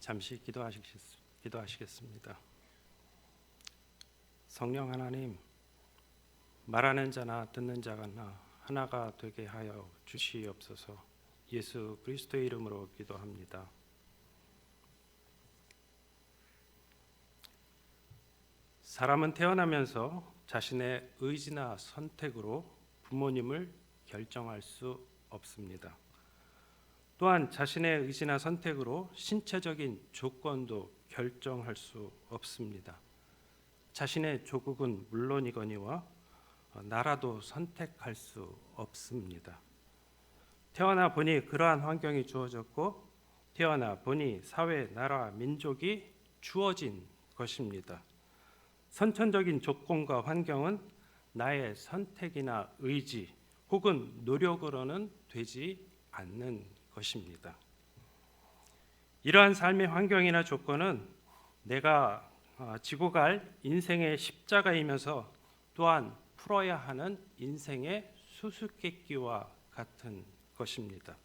잠시 기도하시겠습니다. 성령 하나님, 말하는 자나 듣는 자가 하나가 되게 하여 주시옵소서. 예수 그리스도의 이름으로 기도합니다. 사람은 태어나면서 자신의 의지나 선택으로 부모님을 결정할 수 없습니다. 또한 자신의 의지나 선택으로 신체적인 조건도 결정할 수 없습니다. 자신의 조국은 물론이거니와 나라도 선택할 수 없습니다. 태어나 보니 그러한 환경이 주어졌고 태어나 보니 사회, 나라, 민족이 주어진 것입니다. 선천적인 조건과 환경은 나의 선택이나 의지 혹은 노력으로는 되지 않는 것입니다. 이러한 삶의 환경이나 조건은 내가 지고 갈 인생의 십자가이면서 또한 풀어야 하는 인생의 수수께끼와 같은 것입니다.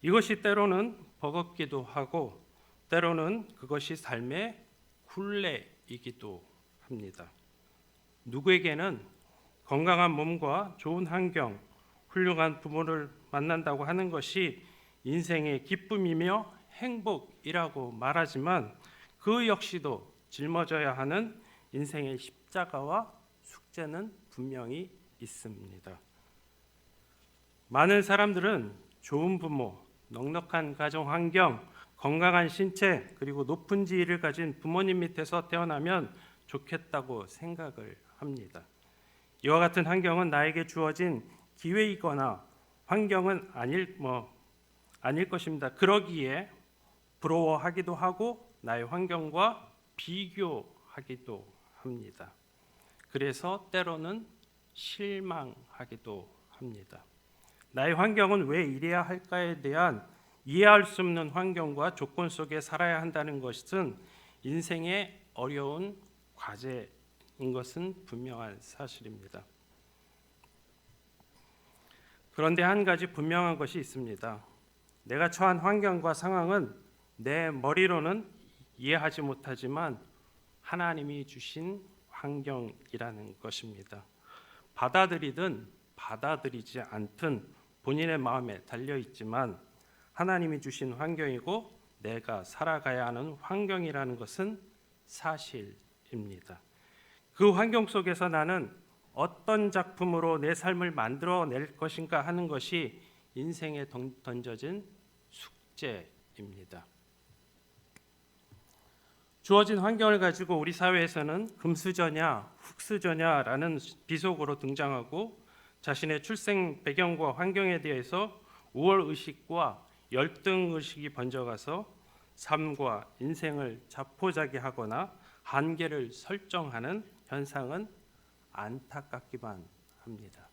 이것이 때로는 버겁기도 하고 때로는 그것이 삶의 굴레이기도 합니다. 누구에게는 건강한 몸과 좋은 환경, 훌륭한 부모를 만난다고 하는 것이 인생의 기쁨이며 행복이라고 말하지만 그 역시도 짊어져야 하는 인생의 십자가와 숙제는 분명히 있습니다. 많은 사람들은 좋은 부모, 넉넉한 가정 환경, 건강한 신체 그리고 높은 지위를 가진 부모님 밑에서 태어나면 좋겠다고 생각을 합니다. 이와 같은 환경은 나에게 주어진 기회이거나 환경은 아닐 것입니다. 그러기에 부러워하기도 하고 나의 환경과 비교하기도 합니다. 그래서 때로는 실망하기도 합니다. 나의 환경은 왜 이래야 할까에 대한 이해할 수 없는 환경과 조건 속에 살아야 한다는 것은 인생의 어려운 과제인 것은 분명한 사실입니다. 그런데 한 가지 분명한 것이 있습니다. 내가 처한 환경과 상황은 내 머리로는 이해하지 못하지만 하나님이 주신 환경이라는 것입니다. 받아들이든 받아들이지 않든 본인의 마음에 달려있지만 하나님이 주신 환경이고 내가 살아가야 하는 환경이라는 것은 사실입니다. 그 환경 속에서 나는 어떤 작품으로 내 삶을 만들어낼 것인가 하는 것이 인생에 던져진 숙제입니다. 주어진 환경을 가지고 우리 사회에서는 금수저냐 흙수저냐라는 비속어로 등장하고 자신의 출생 배경과 환경에 대해서 우월의식과 열등의식이 번져가서 삶과 인생을 자포자기하거나 한계를 설정하는 현상은 안타깝기만 합니다.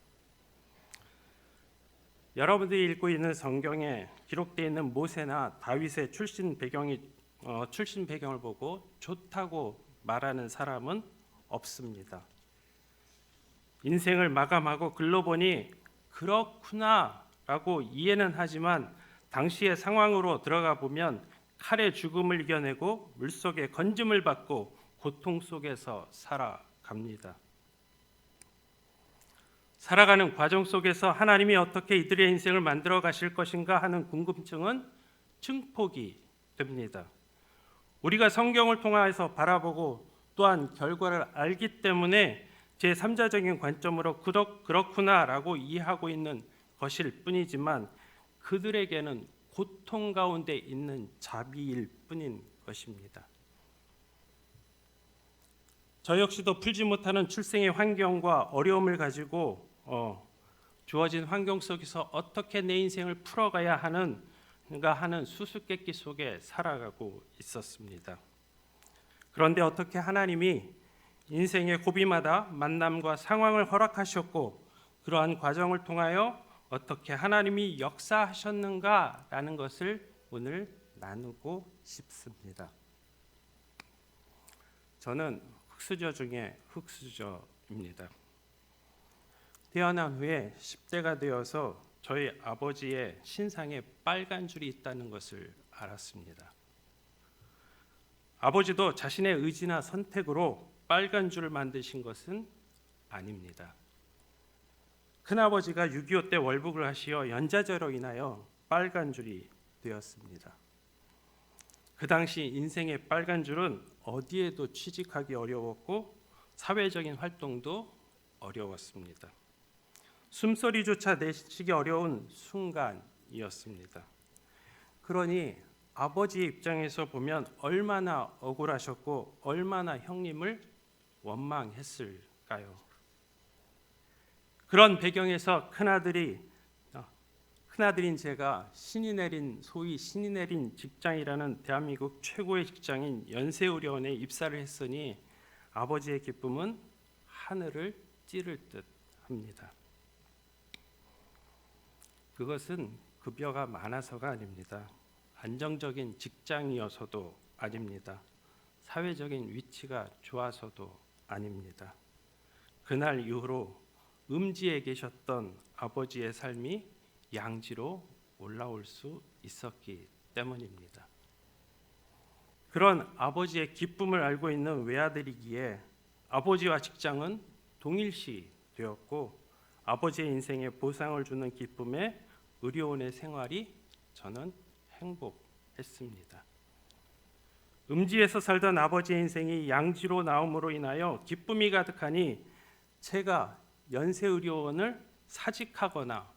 여러분들이 읽고 있는 성경에 기록되어 있는 모세나 다윗의 출신 배경을 보고 좋다고 말하는 사람은 없습니다. 인생을 마감하고 글러보니 그렇구나라고 이해는 하지만 당시의 상황으로 들어가 보면 칼의 죽음을 이겨내고 물속에 건짐을 받고 고통 속에서 살아갑니다. 살아가는 과정 속에서 하나님이 어떻게 이들의 인생을 만들어 가실 것인가 하는 궁금증은 증폭이 됩니다. 우리가 성경을 통해서 바라보고 또한 결과를 알기 때문에 제3자적인 관점으로 그렇구나라고 이해하고 있는 것일 뿐이지만 그들에게는 고통 가운데 있는 자비일 뿐인 것입니다. 저 역시도 풀지 못하는 출생의 환경과 어려움을 가지고 주어진 환경 속에서 어떻게 내 인생을 풀어가야 하는가 하는 수수께끼 속에 살아가고 있었습니다. 그런데 어떻게 하나님이 인생의 고비마다 만남과 상황을 허락하셨고 그러한 과정을 통하여 어떻게 하나님이 역사하셨는가라는 것을 오늘 나누고 싶습니다. 저는 흙수저 중에 흙수저입니다. 태어난 후에 10대가 되어서 저희 아버지의 신상에 빨간 줄이 있다는 것을 알았습니다. 아버지도 자신의 의지나 선택으로 빨간 줄을 만드신 것은 아닙니다. 큰아버지가 6.25 때 월북을 하시어 연자제로 인하여 빨간 줄이 되었습니다. 그 당시 인생의 빨간 줄은 어디에도 취직하기 어려웠고 사회적인 활동도 어려웠습니다. 숨소리조차 내쉬기 어려운 순간이었습니다. 그러니 아버지의 입장에서 보면 얼마나 억울하셨고 얼마나 형님을 원망했을까요? 그런 배경에서 큰아들인 제가 소위 신이 내린 직장이라는 대한민국 최고의 직장인 연세의료원에 입사를 했으니 아버지의 기쁨은 하늘을 찌를 듯 합니다. 그것은 급여가 많아서가 아닙니다. 안정적인 직장이어서도 아닙니다. 사회적인 위치가 좋아서도 아닙니다. 그날 이후로 음지에 계셨던 아버지의 삶이 양지로 올라올 수 있었기 때문입니다. 그런 아버지의 기쁨을 알고 있는 외아들이기에 아버지와 직장은 동일시 되었고 아버지의 인생에 보상을 주는 기쁨의 의료원의 생활이 저는 행복했습니다. 음지에서 살던 아버지의 인생이 양지로 나옴으로 인하여 기쁨이 가득하니 제가 연세의료원을 사직하거나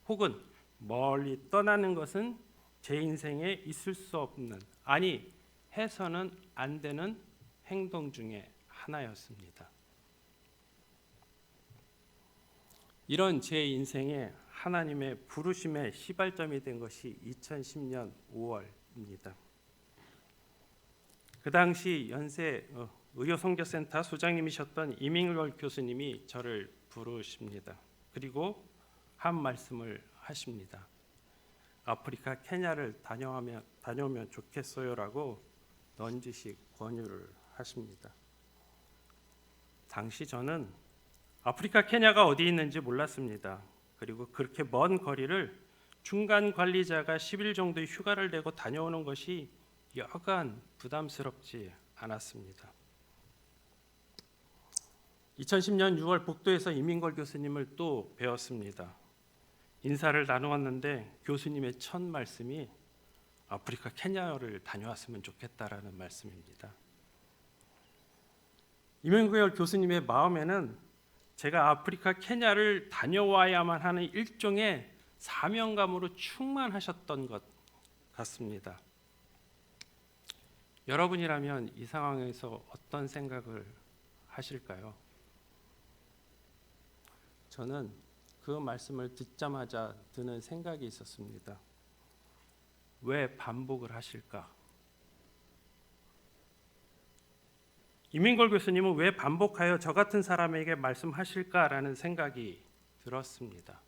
혹은 멀리 떠나는 것은 제 인생에 있을 수 없는, 아니 해서는 안 되는 행동 중에 하나였습니다. 이런 제 인생에 하나님의 부르심의 시발점이 된 것이 2010년 5월입니다. 그 당시 연세 의료선교센터 소장님이셨던 이민걸 교수님이 저를 부르십니다. 그리고 한 말씀을 하십니다. 아프리카 케냐를 다녀오면 좋겠어요라고 넌지식 권유를 하십니다. 당시 저는 아프리카 케냐가 어디 있는지 몰랐습니다. 그리고 그렇게 먼 거리를 중간 관리자가 10일 정도의 휴가를 내고 다녀오는 것이 여간 부담스럽지 않았습니다. 2010년 6월 복도에서 이민걸 교수님을 또 뵈었습니다. 인사를 나누었는데 교수님의 첫 말씀이 아프리카 케냐를 다녀왔으면 좋겠다라는 말씀입니다. 이민걸 교수님의 마음에는 제가 아프리카 케냐를 다녀와야만 하는 일종의 사명감으로 충만하셨던 것 같습니다. 여러분이라면 이 상황에서 어떤 생각을 하실까요? 저는 그 말씀을 듣자마자 드는 생각이 있었습니다. 왜 반복을 하실까? 이민걸 교수님은 왜 반복하여 저 같은 사람에게 말씀하실까라는 생각이 들었습니다.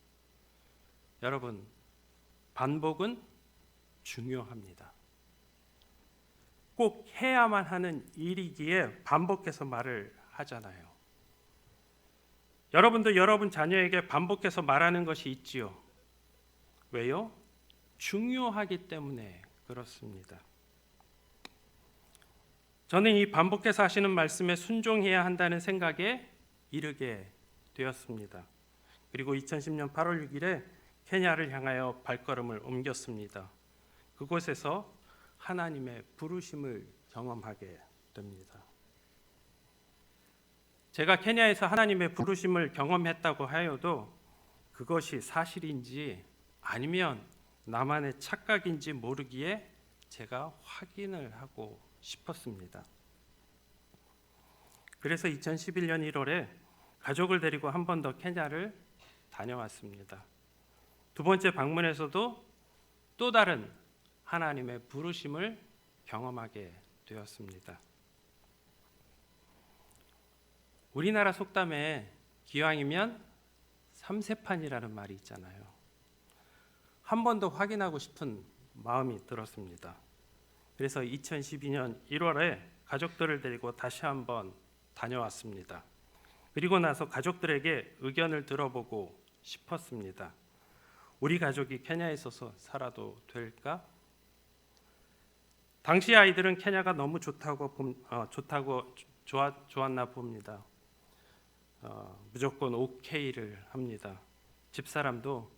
여러분, 반복은 중요합니다. 꼭 해야만 하는 일이기에 반복해서 말을 하잖아요. 여러분도 여러분 자녀에게 반복해서 말하는 것이 있지요. 왜요? 중요하기 때문에 그렇습니다. 저는 이 반복해서 하시는 말씀에 순종해야 한다는 생각에 이르게 되었습니다. 그리고 2010년 8월 6일에 케냐를 향하여 발걸음을 옮겼습니다. 그곳에서 하나님의 부르심을 경험하게 됩니다. 제가 케냐에서 하나님의 부르심을 경험했다고 하여도 그것이 사실인지 아니면 나만의 착각인지 모르기에 제가 확인을 하고 싶었습니다. 그래서 2011년 1월에 가족을 데리고 한 번 더 케냐를 다녀왔습니다. 두 번째 방문에서도 또 다른 하나님의 부르심을 경험하게 되었습니다. 우리나라 속담에 기왕이면 삼세판이라는 말이 있잖아요. 한 번 더 확인하고 싶은 마음이 들었습니다. 그래서 2012년 1월에 가족들을 데리고 다시 한번 다녀왔습니다. 그리고 나서 가족들에게 의견을 들어보고 싶었습니다. 우리 가족이 케냐에 있어서 살아도 될까? 당시 아이들은 케냐가 너무 좋았나 봅니다. 무조건 오케이를 합니다. 집사람도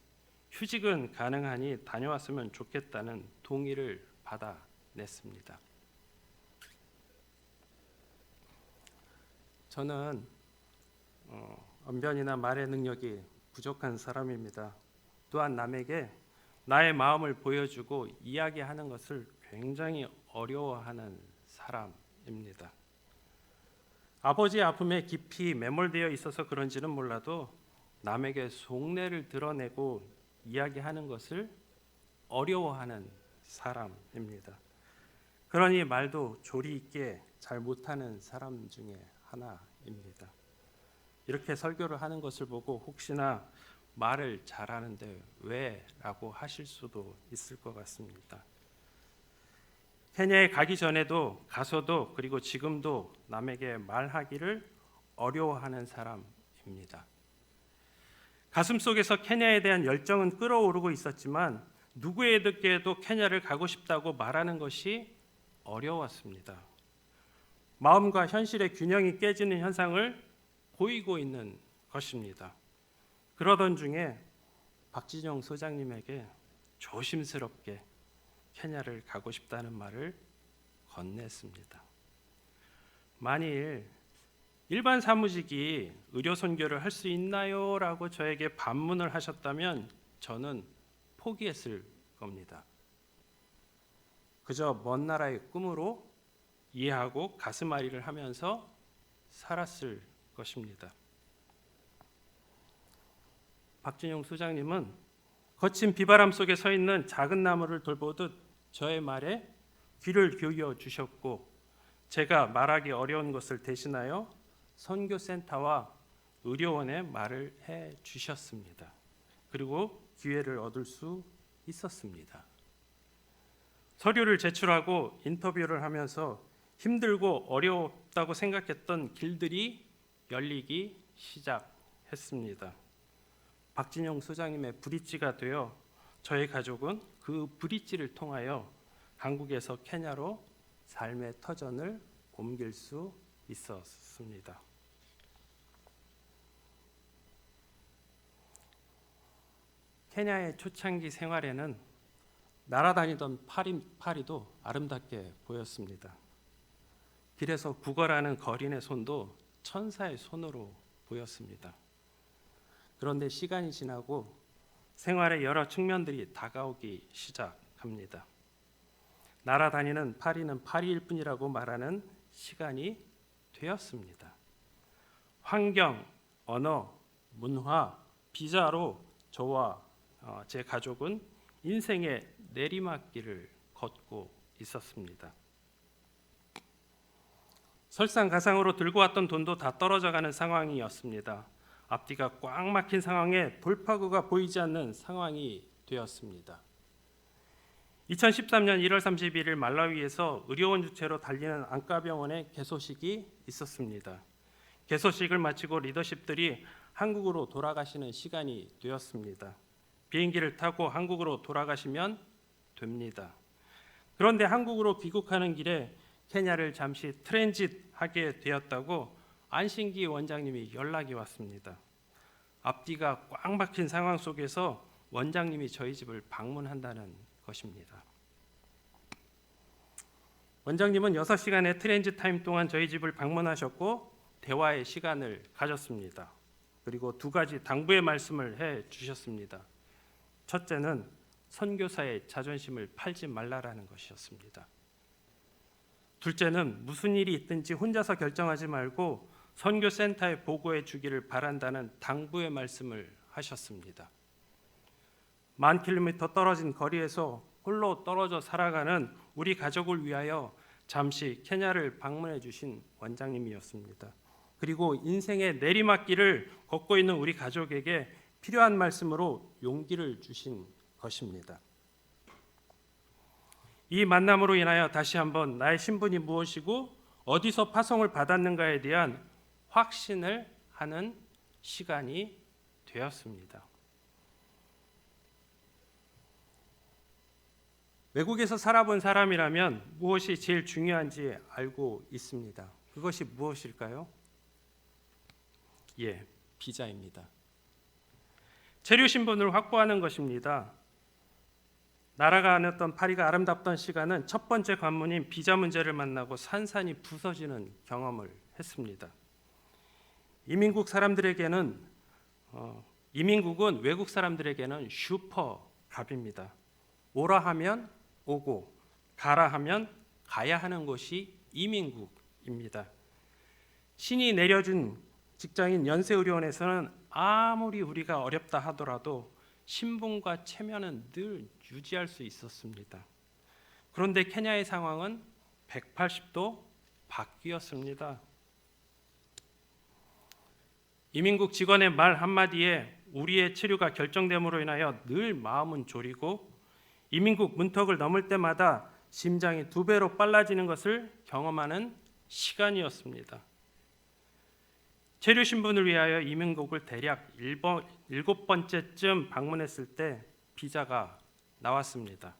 휴직은 가능하니 다녀왔으면 좋겠다는 동의를 받아냈습니다. 저는 언변이나 말의 능력이 부족한 사람입니다. 또한 남에게 나의 마음을 보여주고 이야기하는 것을 굉장히 어려워하는 사람입니다. 아버지의 아픔에 깊이 매몰되어 있어서 그런지는 몰라도 남에게 속내를 드러내고 이야기하는 것을 어려워하는 사람입니다. 그러니 말도 조리 있게 잘 못하는 사람 중에 하나입니다. 이렇게 설교를 하는 것을 보고 혹시나 말을 잘하는데 왜? 라고 하실 수도 있을 것 같습니다. 케냐에 가기 전에도 가서도 그리고 지금도 남에게 말하기를 어려워하는 사람입니다. 가슴속에서 케냐에 대한 열정은 끓어오르고 있었지만 누구에게도 케냐를 가고 싶다고 말하는 것이 어려웠습니다. 마음과 현실의 균형이 깨지는 현상을 보이고 있는 것입니다. 그러던 중에 박진영 소장님에게 조심스럽게 케냐를 가고 싶다는 말을 건넸습니다. 만일 일반 사무직이 의료 선교를 할 수 있나요? 라고 저에게 반문을 하셨다면 저는 포기했을 겁니다. 그저 먼 나라의 꿈으로 이해하고 가슴앓이를 하면서 살았을 것입니다. 박진영 소장님은 거친 비바람 속에 서 있는 작은 나무를 돌보듯 저의 말에 귀를 기울여 주셨고 제가 말하기 어려운 것을 대신하여 선교센터와 의료원에 말을 해 주셨습니다. 그리고 기회를 얻을 수 있었습니다. 서류를 제출하고 인터뷰를 하면서 힘들고 어려웠다고 생각했던 길들이 열리기 시작했습니다. 박진영 소장님의 브릿지가 되어 저희 가족은 그 브릿지를 통하여 한국에서 케냐로 삶의 터전을 옮길 수 있었습니다. 케냐의 초창기 생활에는 날아다니던 파리도 아름답게 보였습니다. 길에서 구걸하는 거린의 손도 천사의 손으로 보였습니다. 그런데 시간이 지나고 생활의 여러 측면들이 다가오기 시작합니다. 날아다니는 파리는 파리일 뿐이라고 말하는 시간이 되었습니다. 환경, 언어, 문화, 비자로 저와 제 가족은 인생의 내리막길을 걷고 있었습니다. 설상가상으로 들고 왔던 돈도 다 떨어져가는 상황이었습니다. 앞뒤가 꽉 막힌 상황에 돌파구가 보이지 않는 상황이 되었습니다. 2013년 1월 31일 말라위에서 의료원 주최로 달리는 안과병원의 개소식이 있었습니다. 개소식을 마치고 리더십들이 한국으로 돌아가시는 시간이 되었습니다. 비행기를 타고 한국으로 돌아가시면 됩니다. 그런데 한국으로 귀국하는 길에 케냐를 잠시 트랜짓하게 되었다고 안신기 원장님이 연락이 왔습니다. 앞뒤가 꽉 막힌 상황 속에서 원장님이 저희 집을 방문한다는 것입니다. 원장님은 6시간의 트랜짓 타임 동안 저희 집을 방문하셨고 대화의 시간을 가졌습니다. 그리고 2가지 당부의 말씀을 해 주셨습니다. 첫째는 선교사의 자존심을 팔지 말라라는 것이었습니다. 둘째는 무슨 일이 있든지 혼자서 결정하지 말고 선교센터에 보고해 주기를 바란다는 당부의 말씀을 하셨습니다. 10,000km 떨어진 거리에서 홀로 떨어져 살아가는 우리 가족을 위하여 잠시 케냐를 방문해 주신 원장님이었습니다. 그리고 인생의 내리막길을 걷고 있는 우리 가족에게 필요한 말씀으로 용기를 주신 것입니다. 이 만남으로 인하여 다시 한번 나의 신분이 무엇이고 어디서 파송을 받았는가에 대한 확신을 하는 시간이 되었습니다. 외국에서 살아본 사람이라면 무엇이 제일 중요한지 알고 있습니다. 그것이 무엇일까요? 예, 비자입니다. 체류 신분을 확보하는 것입니다. 나라가 아녔던 파리가 아름답던 시간은 첫 번째 관문인 비자 문제를 만나고 산산이 부서지는 경험을 했습니다. 이민국은 외국 사람들에게는 슈퍼갑입니다. 오라 하면 오고 가라 하면 가야 하는 곳이 이민국입니다. 신이 내려준 직장인 연세의료원에서는 아무리 우리가 어렵다 하더라도 신분과 체면은 늘 유지할 수 있었습니다. 그런데 케냐의 상황은 180도 바뀌었습니다. 이민국 직원의 말 한마디에 우리의 체류가 결정됨으로 인하여 늘 마음은 졸이고 이민국 문턱을 넘을 때마다 심장이 2배로 빨라지는 것을 경험하는 시간이었습니다. 체류 신분을 위하여 이민국을 대략 7번째쯤 방문했을 때 비자가 나왔습니다.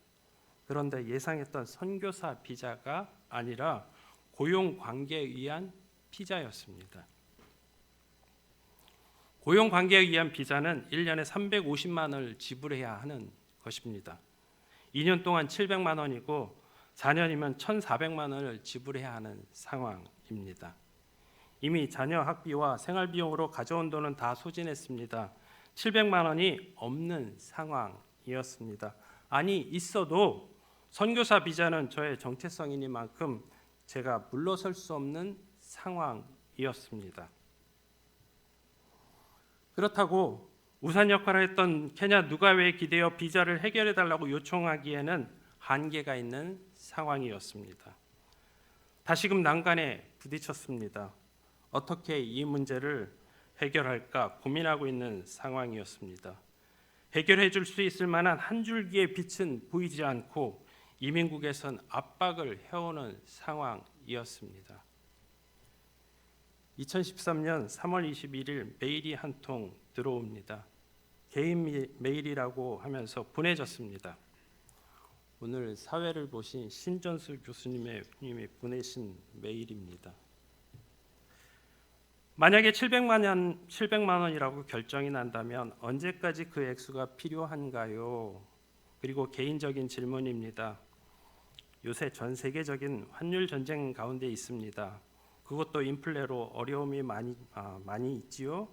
그런데 예상했던 선교사 비자가 아니라 고용 관계에 의한 비자였습니다. 고용 관계에 의한 비자는 1년에 350만 원을 지불해야 하는 것입니다. 2년 동안 700만 원이고 4년이면 1,400만 원을 지불해야 하는 상황입니다. 이미 자녀 학비와 생활비용으로 가져온 돈은 다 소진했습니다. 700만 원이 없는 상황이었습니다. 아니 있어도 선교사 비자는 저의 정체성이니만큼 제가 물러설 수 없는 상황이었습니다. 그렇다고 우산 역할을 했던 케냐 누가웨에 기대어 비자를 해결해 달라고 요청하기에는 한계가 있는 상황이었습니다. 다시금 난간에 부딪혔습니다. 어떻게 이 문제를 해결할까 고민하고 있는 상황이었습니다. 해결해 줄 수 있을 만한 한 줄기의 빛은 보이지 않고 이민국에선 압박을 해오는 상황이었습니다. 2013년 3월 21일 메일이 한 통 들어옵니다. 개인 메일이라고 하면서 보내졌습니다. 오늘 사회를 보신 신전수 교수님이 보내신 메일입니다. 만약에 700만 원이라고 결정이 난다면 언제까지 그 액수가 필요한가요? 그리고 개인적인 질문입니다. 요새 전 세계적인 환율 전쟁 가운데 있습니다. 그것도 인플레로 어려움이 많이 있지요.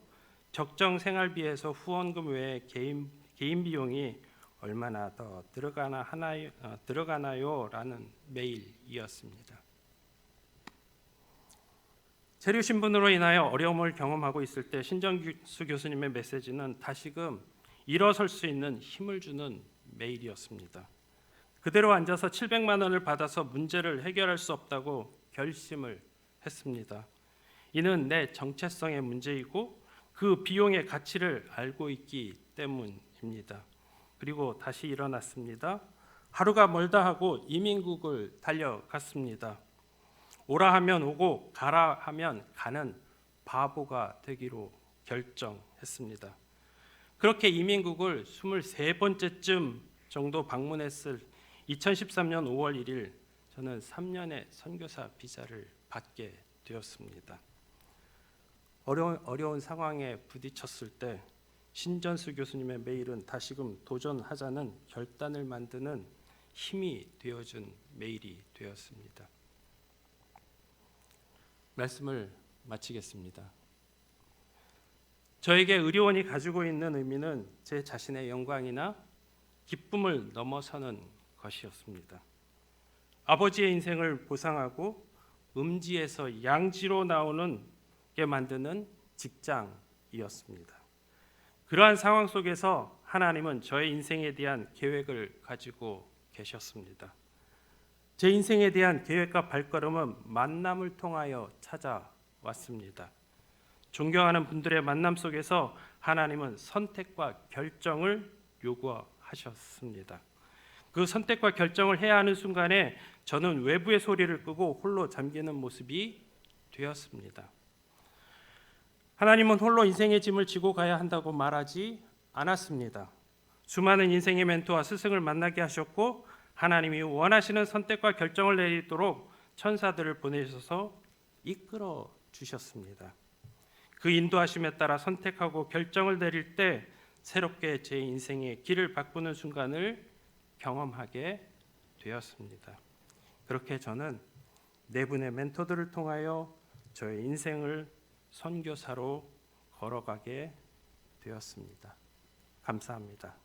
적정 생활비에서 후원금 외에 개인 비용이 얼마나 더 들어가나요? 라는 메일이었습니다. 체류 신분으로 인하여 어려움을 경험하고 있을 때 신정수 교수님의 메시지는 다시금 일어설 수 있는 힘을 주는 메일이었습니다. 그대로 앉아서 700만 원을 받아서 문제를 해결할 수 없다고 결심을 했습니다. 이는 내 정체성의 문제이고 그 비용의 가치를 알고 있기 때문입니다. 그리고 다시 일어났습니다. 하루가 멀다 하고 이민국을 달려갔습니다. 오라 하면 오고 가라 하면 가는 바보가 되기로 결정했습니다. 그렇게 이민국을 23번째쯤 정도 방문했을 2013년 5월 1일 저는 3년의 선교사 비자를 받게 되었습니다. 어려운 상황에 부딪혔을 때 신전수 교수님의 메일은 다시금 도전하자는 결단을 만드는 힘이 되어준 메일이 되었습니다. 말씀을 마치겠습니다. 저에게 의료원이 가지고 있는 의미는 제 자신의 영광이나 기쁨을 넘어서는 것이었습니다. 아버지의 인생을 보상하고 음지에서 양지로 나오는 게 만드는 직장이었습니다. 그러한 상황 속에서 하나님은 저의 인생에 대한 계획을 가지고 계셨습니다. 제 인생에 대한 계획과 발걸음은 만남을 통하여 찾아왔습니다. 존경하는 분들의 만남 속에서 하나님은 선택과 결정을 요구하셨습니다. 그 선택과 결정을 해야 하는 순간에 저는 외부의 소리를 끄고 홀로 잠기는 모습이 되었습니다. 하나님은 홀로 인생의 짐을 지고 가야 한다고 말하지 않았습니다. 수많은 인생의 멘토와 스승을 만나게 하셨고 하나님이 원하시는 선택과 결정을 내리도록 천사들을 보내셔서 이끌어 주셨습니다. 그 인도하심에 따라 선택하고 결정을 내릴 때 새롭게 제 인생의 길을 바꾸는 순간을 경험하게 되었습니다. 그렇게 저는 네 분의 멘토들을 통하여 저의 인생을 선교사로 걸어가게 되었습니다. 감사합니다.